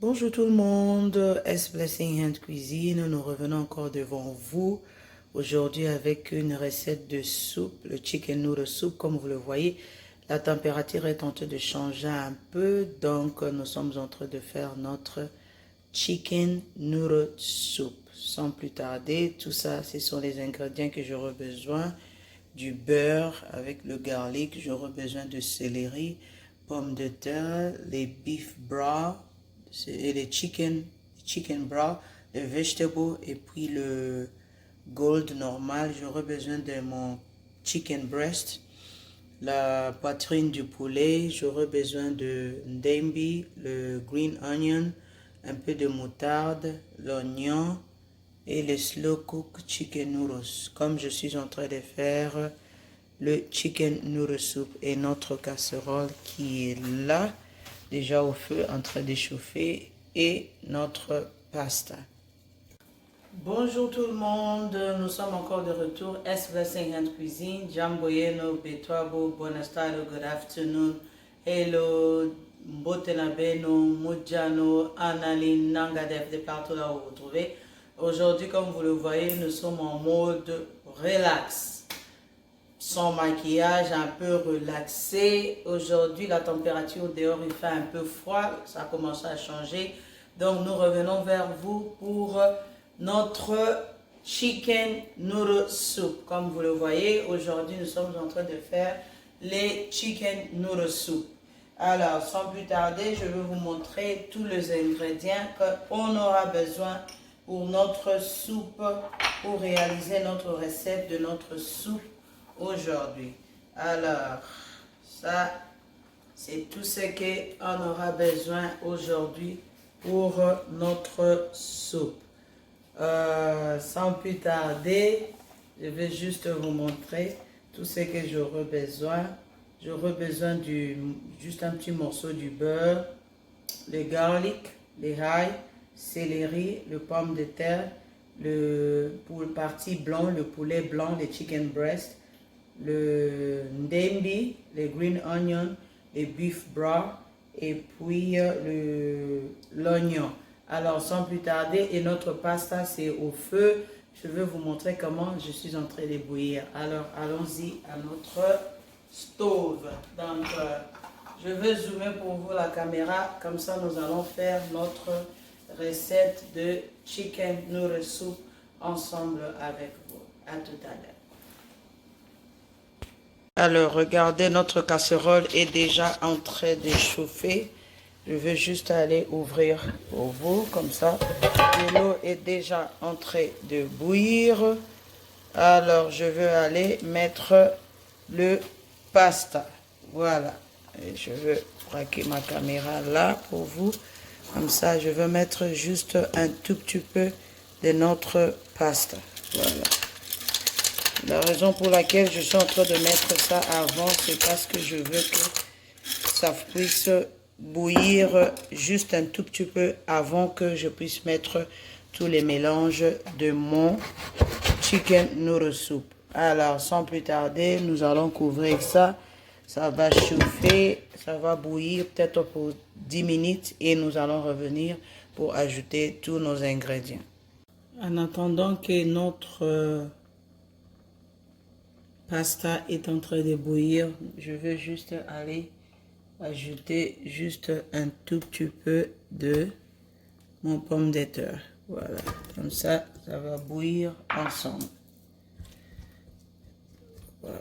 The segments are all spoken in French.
Bonjour tout le monde, S Blessing Hand Cuisine, nous revenons encore devant vous aujourd'hui avec une recette de soupe, le chicken noodle soup. Comme vous le voyez, la température est en train de changer un peu, donc nous sommes en train de faire notre chicken noodle soup. Sans plus tarder, tout ça, ce sont les ingrédients que j'aurai besoin. Du beurre avec le garlic, j'aurai besoin de céleri, pommes de terre, les beef broth, et les chicken broth, les vegetables et puis le gold normal. J'aurai besoin de mon chicken breast, la poitrine du poulet, j'aurai besoin de ndembi, le green onion, un peu de moutarde, l'oignon et le slow cook chicken noodles. Comme je suis en train de faire le chicken noodle soup et notre casserole qui est là, déjà au feu, en train d'échauffer, et notre pasta. Bonjour tout le monde, nous sommes encore de retour. S Blessing Hand Cuisine, Jamboyeno, Betwabo, Bonastalo, good afternoon. Hello, Mbotenabeno, Mujano, Analine, Nangadef, de partout là où vous vous trouvez. Aujourd'hui, comme vous le voyez, nous sommes en mode relax. Sans maquillage, un peu relaxé. Aujourd'hui, la température dehors, il fait un peu froid. Ça a commencé à changer. Donc, nous revenons vers vous pour notre chicken noodle soup. Comme vous le voyez, aujourd'hui, nous sommes en train de faire les chicken noodle soup. Alors, sans plus tarder, je vais vous montrer tous les ingrédients qu'on aura besoin pour notre soupe, pour réaliser notre recette de notre soupe aujourd'hui. Alors, ça, c'est tout ce qu'on aura besoin aujourd'hui pour notre soupe. Sans plus tarder, je vais juste vous montrer tout ce que j'aurai besoin. J'aurai besoin juste un petit morceau du beurre, le garlic, les ail, céleri, le pomme de terre, pour le partie blanc, le poulet blanc, le chicken breast, le ndembi, les green onion, les beef broth et puis l'oignon. Alors sans plus tarder, et notre pasta c'est au feu. Je vais vous montrer comment je suis en train de bouillir. Alors allons-y à notre stove. Donc je vais zoomer pour vous la caméra, comme ça nous allons faire notre recette de chicken noodle soup ensemble avec vous. À tout à l'heure. Alors, regardez, notre casserole est déjà en train de chauffer. Je vais juste aller ouvrir pour vous, comme ça. L'eau est déjà en train de bouillir. Alors, je vais aller mettre le pasta. Voilà. Et je vais braquer ma caméra là pour vous. Comme ça, je vais mettre juste un tout petit peu de notre pasta. Voilà. La raison pour laquelle je suis en train de mettre ça avant, c'est parce que je veux que ça puisse bouillir juste un tout petit peu avant que je puisse mettre tous les mélanges de mon chicken noodle soup. Alors, sans plus tarder, nous allons couvrir ça. Ça va chauffer, ça va bouillir peut-être pour 10 minutes et nous allons revenir pour ajouter tous nos ingrédients. En attendant que notre pasta est en train de bouillir, je vais juste aller ajouter juste un tout petit peu de mon pomme de terre. Voilà, comme ça, ça va bouillir ensemble. Voilà.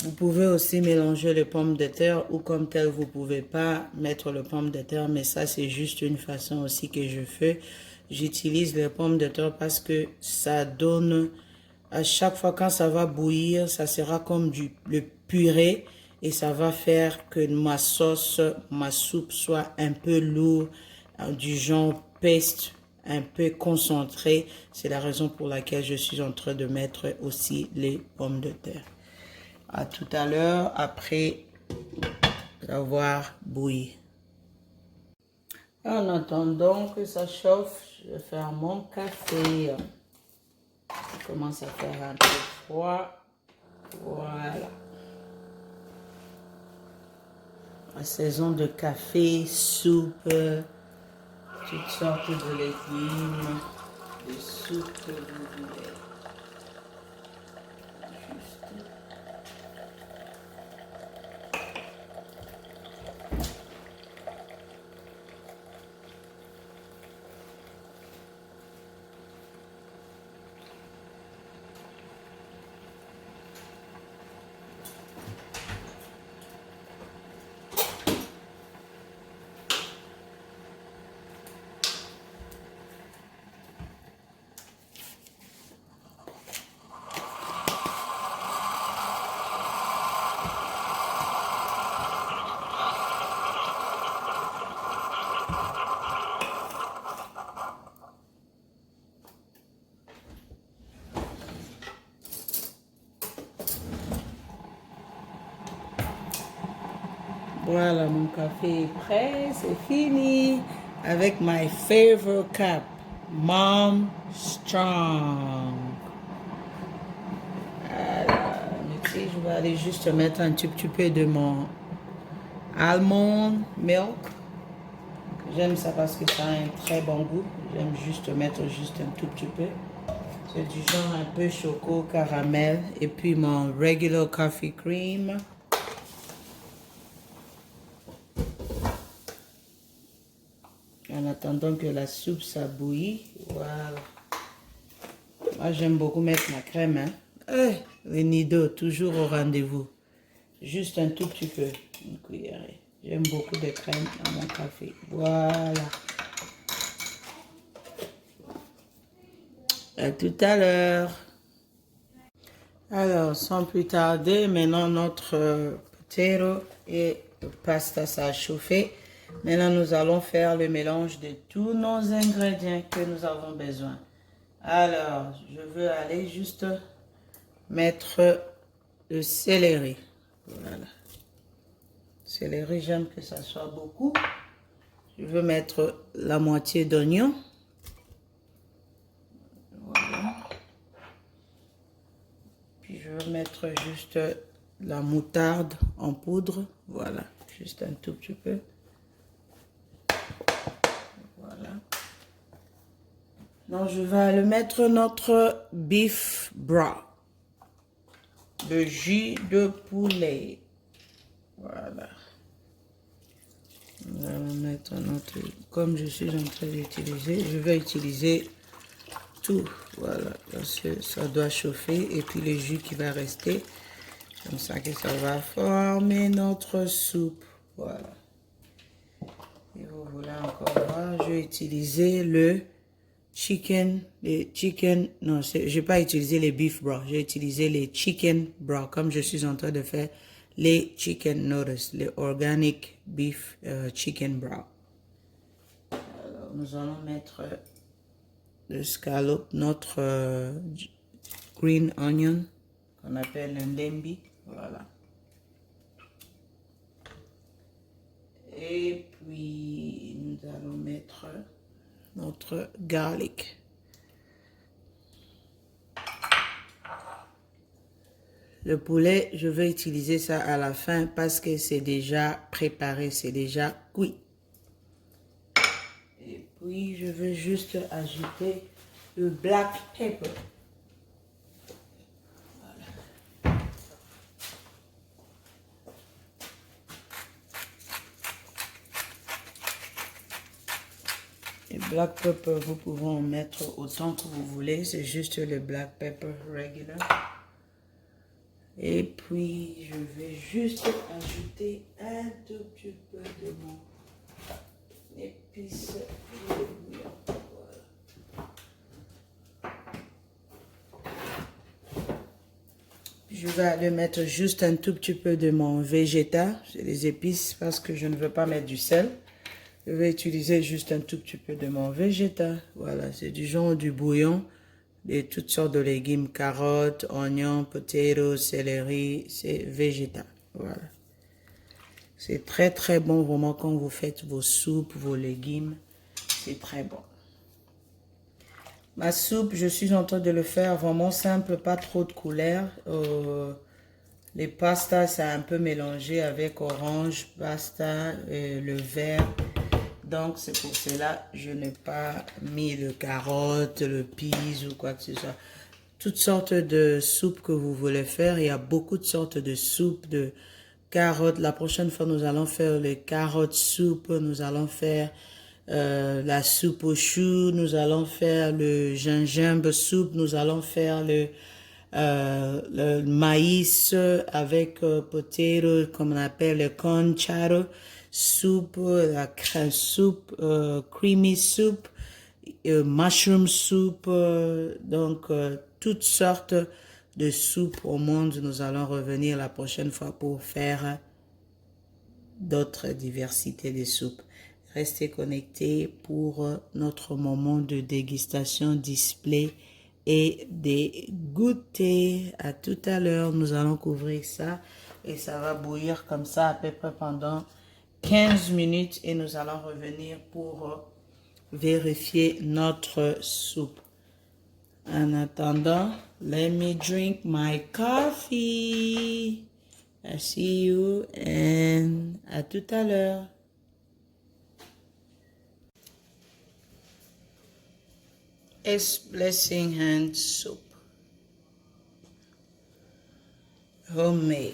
Vous pouvez aussi mélanger les pommes de terre ou comme tel, vous pouvez pas mettre le pomme de terre, mais ça c'est juste une façon aussi que je fais. J'utilise les pommes de terre parce que ça donne, à chaque fois quand ça va bouillir, ça sera comme le purée et ça va faire que ma sauce, ma soupe soit un peu lourde, du genre paste, un peu concentré. C'est la raison pour laquelle je suis en train de mettre aussi les pommes de terre. À tout à l'heure, après avoir bouilli. En attendant que ça chauffe, je vais faire mon café. Il commence à faire un peu froid. Voilà. à saison de café, soupe, toutes sortes de légumes, de soupe que vous voulez. Juste. Voilà, mon café est prêt, c'est fini. Avec my favorite cup, Mom Strong. Voilà, ici, je vais aller juste mettre un tout petit peu de mon almond milk. J'aime ça parce que ça a un très bon goût. J'aime juste mettre juste un tout petit peu. C'est du genre un peu choco, caramel. Et puis mon regular coffee cream. En attendant que la soupe ça bouillit. Voilà. Moi j'aime beaucoup mettre ma crème. Hein. Le nido, toujours au rendez-vous. Juste un tout petit peu. Une cuillerée. J'aime beaucoup de crème dans mon café. Voilà. À tout à l'heure. Alors, sans plus tarder, maintenant notre potato et pasta ça a chauffé. Maintenant, nous allons faire le mélange de tous nos ingrédients que nous avons besoin. Alors, je veux aller juste mettre le céleri. Voilà. Céleri, j'aime que ça soit beaucoup. Je veux mettre la moitié d'oignon. Voilà. Puis je veux mettre juste la moutarde en poudre. Voilà, juste un tout petit peu. Voilà. Donc je vais aller mettre notre beef broth. Le jus de poulet. Voilà. Nous allons mettre notre... Comme je suis en train d'utiliser, je vais utiliser tout. Voilà. Parce que ça doit chauffer. Et puis le jus qui va rester. Comme ça que ça va former notre soupe. Voilà. Et vous voulez encore voir, je vais utiliser le chicken, non, je n'ai pas utilisé les beef broth, j'ai utilisé les chicken broth, comme je suis en train de faire les chicken noodles, les organic beef chicken broth. Alors, nous allons mettre le scallop, notre green onion, qu'on appelle un lembi, voilà. Et puis, nous allons mettre notre garlic. Le poulet, je vais utiliser ça à la fin parce que c'est déjà préparé, c'est déjà cuit. Et puis, je vais juste ajouter le black pepper. Le black pepper, vous pouvez en mettre autant que vous voulez. C'est juste le black pepper regular. Et puis, je vais juste ajouter un tout petit peu de mon épice. Je vais aller mettre juste un tout petit peu de mon Vegeta. C'est les épices parce que je ne veux pas mettre du sel. Je vais utiliser juste un tout petit peu de mon Vegeta. Voilà, c'est du genre du bouillon de toutes sortes de légumes, carottes, oignons, potatoes, céleri, c'est Vegeta. Voilà. C'est très très bon vraiment quand vous faites vos soupes, vos légumes. C'est très bon. Ma soupe, je suis en train de le faire vraiment simple, pas trop de couleurs. Les pastas, c'est un peu mélangé avec orange, pasta, le vert. Donc, c'est pour cela que je n'ai pas mis de carottes, le peas ou quoi que ce soit. Toutes sortes de soupes que vous voulez faire. Il y a beaucoup de sortes de soupes, de carottes. La prochaine fois, nous allons faire les carottes soupe. Nous allons faire la soupe aux choux. Nous allons faire le gingembre soupe. Nous allons faire le maïs avec potato, comme on appelle le corn chowder soupe, la crème soupe, creamy soup, mushroom soup, donc toutes sortes de soupes au monde. Nous allons revenir la prochaine fois pour faire d'autres diversités de soupes. Restez connectés pour notre moment de dégustation, display et des goûters. À tout à l'heure, nous allons couvrir ça et ça va bouillir comme ça à peu près pendant 15 minutes et nous allons revenir pour vérifier notre soupe. En attendant, let me drink my coffee. I see you and à tout à l'heure. S Blessing Hand Soup. Homemade.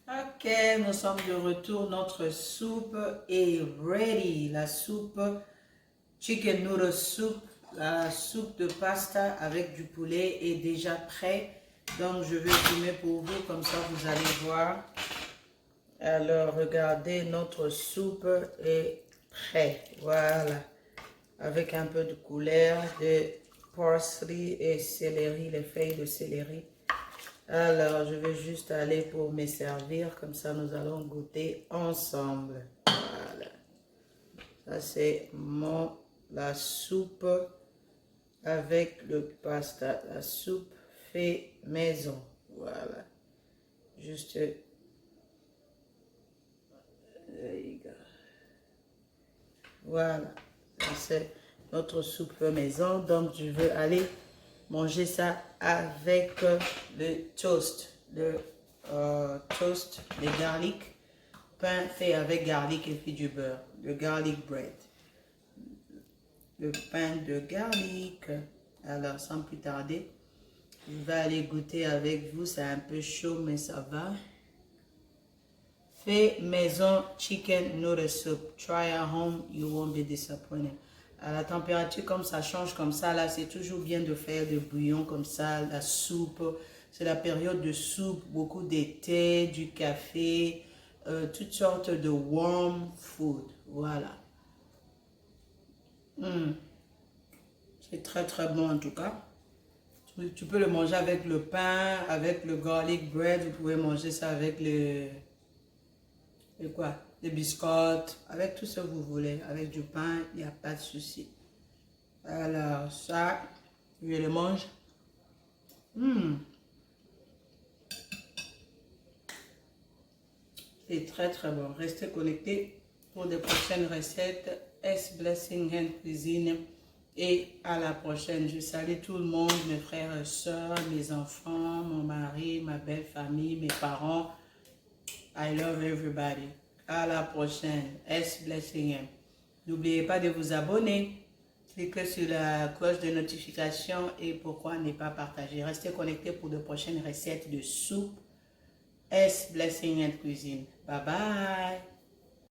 Ok, nous sommes de retour. Notre soupe est ready. La soupe chicken noodle soup, la soupe de pasta avec du poulet est déjà prêt. Donc, je vais filmer pour vous, comme ça vous allez voir. Alors, regardez, notre soupe est prêt. Voilà. Avec un peu de couleur, de parsley et céleri, les feuilles de céleri. Alors, je vais juste aller pour me servir. Comme ça, nous allons goûter ensemble. Voilà. Ça, c'est la soupe avec le pasta. La soupe fait maison. Voilà. Juste. Voilà. Ça, c'est notre soupe fait maison. Donc, je veux aller manger ça avec le toast. Le toast de garlic. Pain fait avec garlic et puis du beurre. Le garlic bread. Le pain de garlic. Alors, sans plus tarder, je vais aller goûter avec vous. C'est un peu chaud, mais ça va. Fait maison chicken noodle soup. Try at home, you won't be disappointed. À la température, comme ça change comme ça, là, c'est toujours bien de faire des bouillons comme ça, la soupe. C'est la période de soupe, beaucoup de thé, du café, toutes sortes de warm food. Voilà. C'est très très bon en tout cas. Tu peux le manger avec le pain, avec le garlic bread. Vous pouvez manger ça avec les biscottes, avec tout ce que vous voulez. Avec du pain, il n'y a pas de souci. Alors ça, je le mange. C'est très très bon. Restez connectés pour de prochaines recettes. S Blessing Hand Cuisine. Et à la prochaine. Je salue tout le monde, mes frères et soeurs, mes enfants, mon mari, ma belle famille, mes parents. I love everybody. À la prochaine. S Blessing Hand. N'oubliez pas de vous abonner. Cliquez sur la cloche de notification et pourquoi ne pas partager. Restez connectés pour de prochaines recettes de soupe. S Blessing and Cuisine. Bye bye.